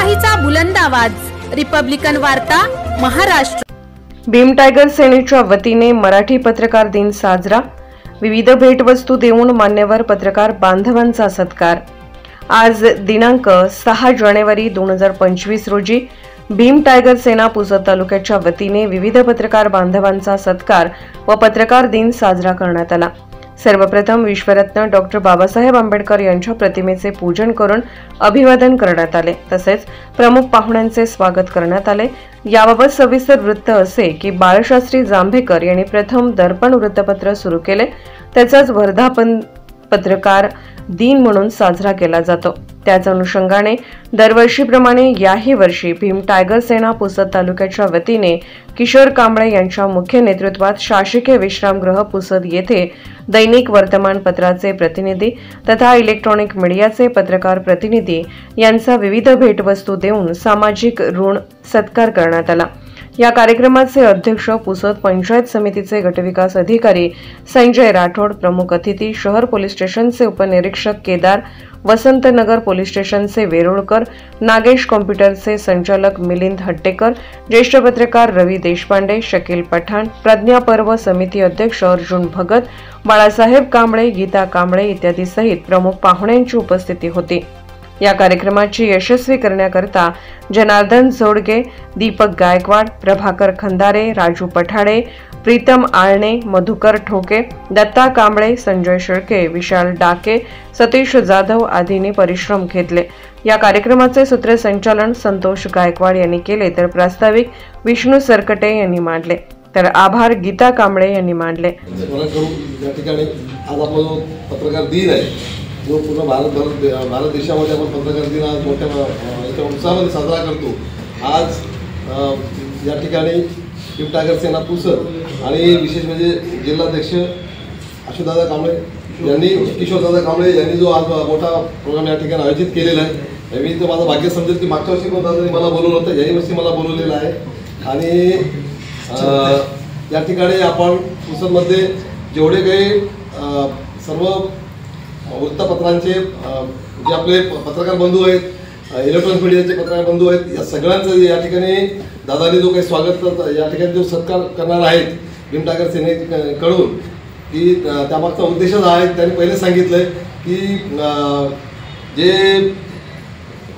लोकशाहीचा बुलंद आवाज, रिपब्लिकन वार्ता, महाराष्ट्र। भीम टायगर सेनेच्या वतीने मराठी पत्रकार दिन साजरा। विविध भेटवस्तू देऊन मान्यवर पत्रकार बांधवांचा सत्कार। आज दिनांक 6 जानेवारी 2025 रोजी भीम टायगर सेना पुसद तालुक्याच्या वतीने विविध पत्रकार बांधवांचा सत्कार व पत्रकार दिन साजरा करण्यात आला। सर्वप्रथम विश्वरत्न डॉक्टर बाबासाहेब आंबेडकर यांच्या प्रतिमेचे पूजन करून अभिवादन करण्यात आले। तसेच प्रमुख पाहुण्यांचे स्वागत करण्यात आले। याबाबत सविस्तर वृत्त असे की बाळशास्त्री जांभेकर यांनी प्रथम दर्पण वृत्तपत्र सुरू केले, त्याचाच वर्धापन पत्रकार दिन म्हणून साजरा केला जातो। त्याच अनुषंगाने दरवर्षीप्रमाणे याही वर्षी भीम टायगर सेना पुसद तालुक्याच्या वतीने किशोर कांबळे यांच्या मुख्य नेतृत्वात शासकीय विश्रामगृह पुसद येथे दैनिक वर्तमानपत्राचे प्रतिनिधी तथा इलेक्ट्रॉनिक मीडियाचे पत्रकार प्रतिनिधी यांचा विविध भेटवस्तू देऊन सामाजिक ऋण सत्कार करण्यात आला। या कार्यक्रमाचे अध्यक्ष पुसद पंचायत समितीचे गटविकास अधिकारी संजय राठोड, प्रमुख अतिथी शहर पोलीस स्टेशनचे उपनिरीक्षक केदार, वसंतनगर पोलीस स्टेशनचे वेरोळकर, नागेश कॉम्प्युटरचे संचालक मिलिंद हट्टेकर, ज्येष्ठ पत्रकार रवी देशपांडे, शकील पठाण, प्रज्ञा पर्व समिती अध्यक्ष अर्जुन भगत, बाळासाहेब कांबळे, गीता कांबळे इत्यादी सहित प्रमुख पाहुण्यांची उपस्थिती होती। या कार्यक्रमाची यशस्वी करण्याकरता जनार्दन जोडगे, दीपक गायकवाड, प्रभाकर खंदारे, राजू पठाडे, प्रीतम आळणे, मधुकर ठोके, दत्ता कांबळे, संजय शेळके, विशाल डाके, सतीश जाधव आदींनी परिश्रम घेतले। या कार्यक्रमाचे सूत्रसंचालन संतोष गायकवाड यांनी केले तर प्रास्ताविक विष्णू सरकटे यांनी मांडले, तर आभार गीता कांबळे यांनी मांडले। या ठिकाणी आज आपला पत्रकार दिन आहे, जो पूर्ण भारत देशामध्ये आपण पत्रकार दिन आज मोठ्या उत्साहामध्ये साजरा करतो। आज या ठिकाणी भीम टायगर सेना पुसद आणि विशेष म्हणजे जिल्हाध्यक्ष अशोकदादा कांबळे यांनी, किशोरदादा कांबळे यांनी जो आज मोठा प्रोग्राम या ठिकाणी आयोजित केलेला आहे। मी तर माझं भाग्य समजेल की मागच्या वर्षी पण दादांनी मला बोलवलं होतं, याही वर्षी मला बोलवलेलं आहे। आणि या ठिकाणी आपण पुसदमध्ये जेवढे काही सर्व वृत्तपत्रांचे जे आपले पत्रकार बंधू आहेत, इलेक्ट्रॉनिक मीडियाचे पत्रकार बंधू आहेत, या सगळ्यांचं या ठिकाणी दादांनी जो काही स्वागत या ठिकाणी जो सत्कार करणार आहेत भीम टायगर सेनेकडून, की त्यामागचा उद्देशच आहे। त्यांनी पहिले सांगितलंय की जे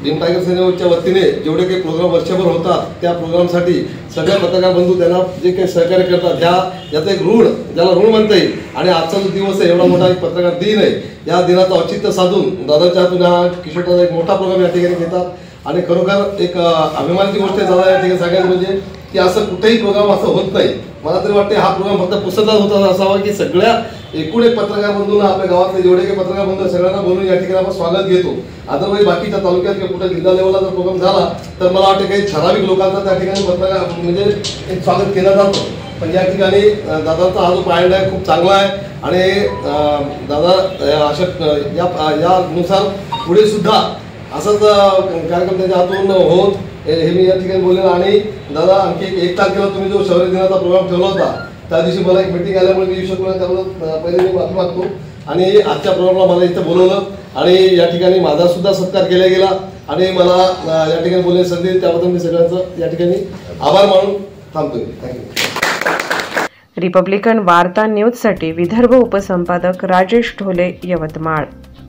भीम टायगर सेनेच्या वतीने जेवढे काही प्रोग्राम वर्षभर होतात त्या प्रोग्रामसाठी सगळे पत्रकार बंधू त्यांना जे काही सहकार्य करतात याचं एक ऋण, ज्याला ऋण म्हणता येईल। आणि आजचा जो दिवस आहे, एवढा मोठा एक पत्रकार दिन आहे, या दिनाचं औचित्य साधून दादाच्या हातून हा किशोरदादा एक मोठा प्रोग्राम या ठिकाणी घेतात। आणि खरोखर एक अभिमानाची गोष्ट आहे दादा या ठिकाणी सांगायचं म्हणजे की असं कुठेही प्रोग्राम असं होत नाही। मला तरी वाटते हा प्रोग्राम फक्त पुसदलाच होता असावा, की सगळ्या एकूण एक पत्रकार बंधूंना, आपल्या गावातले जेवढे काही पत्रकार बंधू सगळ्यांना बोलून या ठिकाणी आपण स्वागत घेतो। अदरवाईज बाकीच्या तालुक्यात किंवा कुठे जिल्हा लेवलला जर प्रोग्राम झाला तर मला वाटतं काही ठराविक लोकांचा त्या ठिकाणी पत्रकार म्हणजे एक स्वागत केलं जातं। पण या ठिकाणी दादाचा हा जो पायंडा आहे खूप चांगला आहे आणि दादा अशा यानुसार पुढे सुद्धा असंच कार्यक्रम त्याच्या हातून होत हे मी या ठिकाणी बोललेलं। आणि दादा आणखी 1 तारखेला तुम्ही जो शौर्य दिनाचा प्रोग्राम ठेवला होता, त्या दिवशी मला एक मीटिंग आल्यामुळे मी विषय त्यामुळे पहिले मी माफी मागतो। आणि आजच्या प्रोग्रामला मला इथं बोलवलं आणि या ठिकाणी माझा सुद्धा सत्कार केला गेला आणि मला या ठिकाणी बोलण्याची संधी दिली, त्याबद्दल मी सगळ्यांचं या ठिकाणी आभार मानून थांबतोय। थँक्यू। रिपब्लिकन वार्ता न्यूजसाठी विदर्भ उपसंपादक राजेश ढोले, यवतमाळ।